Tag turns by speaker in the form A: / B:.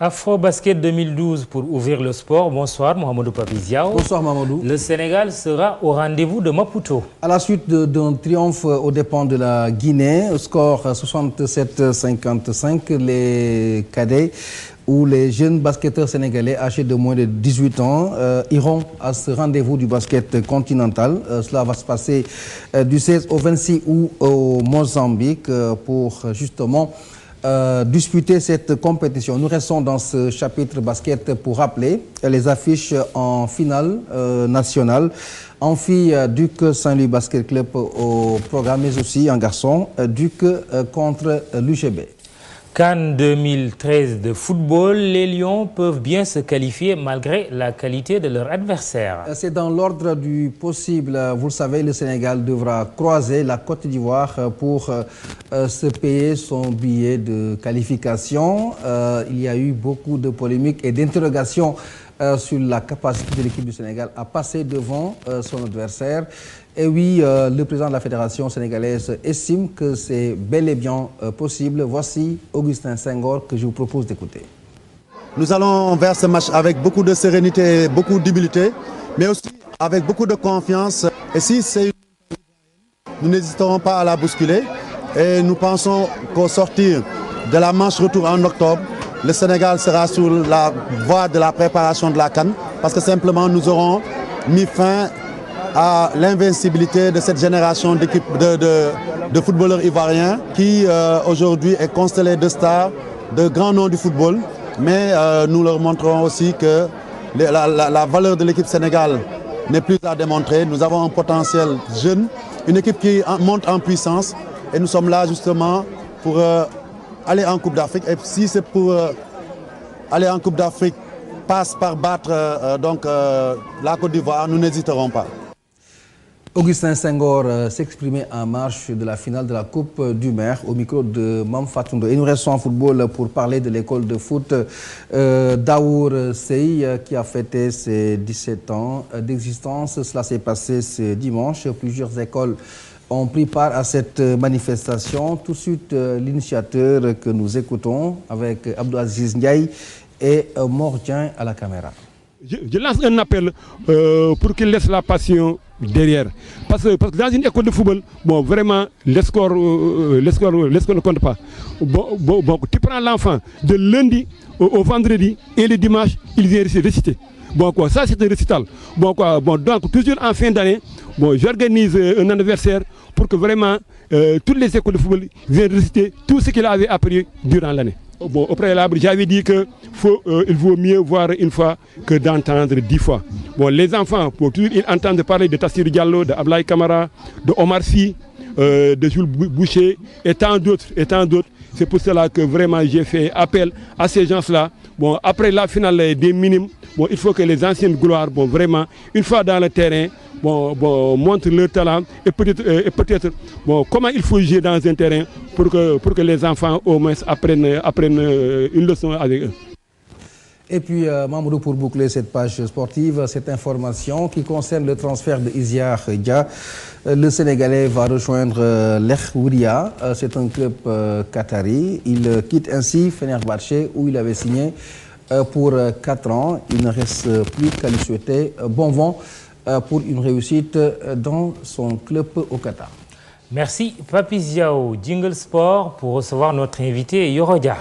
A: Afro Basket 2012 pour ouvrir le sport. Bonsoir Mohamedou Papiziao.
B: Bonsoir Mamadou.
A: Le Sénégal sera au rendez-vous de Maputo.
B: À la suite d'un triomphe aux dépens de la Guinée, au score 67-55, les cadets ou les jeunes basketteurs sénégalais âgés de moins de 18 ans iront à ce rendez-vous du basket continental. Cela va se passer du 16 au 26 août au Mozambique pour justement disputer cette compétition. Nous restons dans ce chapitre basket pour rappeler les affiches en finale nationale. En filles, Duc Saint-Louis Basket Club au programme, mais aussi en garçon, Duc contre l'UGB.
A: CAN 2013 de football, les Lions peuvent bien se qualifier malgré la qualité de leur adversaire.
B: C'est dans l'ordre du possible. Vous le savez, le Sénégal devra croiser la Côte d'Ivoire pour se payer son billet de qualification. Il y a eu beaucoup de polémiques et d'interrogations sur la capacité de l'équipe du Sénégal à passer devant son adversaire. Et oui, le président de la Fédération sénégalaise estime que c'est bel et bien possible. Voici Augustin Senghor que je vous propose d'écouter.
C: Nous allons vers ce match avec beaucoup de sérénité, beaucoup d'humilité, mais aussi avec beaucoup de confiance. Et si c'est nous n'hésiterons pas à la bousculer. Et nous pensons qu'au sortir de la manche retour en octobre, le Sénégal sera sur la voie de la préparation de la CAN, parce que simplement nous aurons mis fin à l'invincibilité de cette génération d'équipes de footballeurs ivoiriens qui aujourd'hui est constellée de stars, de grands noms du football. Mais nous leur montrons aussi que la valeur de l'équipe sénégale n'est plus à démontrer. Nous avons un potentiel jeune, une équipe qui monte en puissance et nous sommes là justement pour aller en Coupe d'Afrique. Et si c'est pour aller en Coupe d'Afrique passe par battre la Côte d'Ivoire, nous n'hésiterons pas.
B: Augustin Senghor s'exprimait en marche de la finale de la Coupe du Maire au micro de Mam Fatoundo. Et nous restons en football pour parler de l'école de foot Daour Sey qui a fêté ses 17 ans d'existence. Cela s'est passé ce dimanche. Plusieurs écoles ont pris part à cette manifestation. Tout de suite, l'initiateur que nous écoutons avec Abdou Aziz Ndiaye et Mordien à la caméra.
D: Je lance un appel pour qu'il laisse la passion derrière. Parce que dans une école de football, bon, vraiment, les scores ne comptent pas. Bon, tu prends l'enfant de lundi au vendredi et le dimanche, il vient réciter. Bon, quoi, ça c'est un récital. Bon, quoi, bon, donc, toujours en fin d'année, bon, j'organise un anniversaire pour que vraiment toutes les écoles de football viennent réciter tout ce qu'il avait appris durant l'année. Bon, au préalable, j'avais dit qu'il vaut mieux voir une fois que d'entendre 10 fois. Bon, les enfants, pour toujours, ils entendent parler de Tassir Diallo, de Ablaye Kamara, de Omar Sy, de Jules Boucher et tant d'autres. C'est pour cela que vraiment j'ai fait appel à ces gens-là. Bon, après la finale des minimes, bon, il faut que les anciennes gloires, bon, vraiment, une fois dans le terrain, bon, montrent leur talent et peut-être bon, comment il faut jouer dans un terrain pour que les enfants au moins apprennent une leçon avec eux.
B: Et puis, Mamadou, pour boucler cette page sportive, cette information qui concerne le transfert de Isiar Dia, le Sénégalais va rejoindre l'Ech Ouria. C'est un club qatari. Il quitte ainsi Fenerbahçe où il avait signé pour 4 ans. Il ne reste plus qu'à lui souhaiter bon vent pour une réussite dans son club au Qatar.
A: Merci Papiziao. Jingle Sport pour recevoir notre invité Yorodia.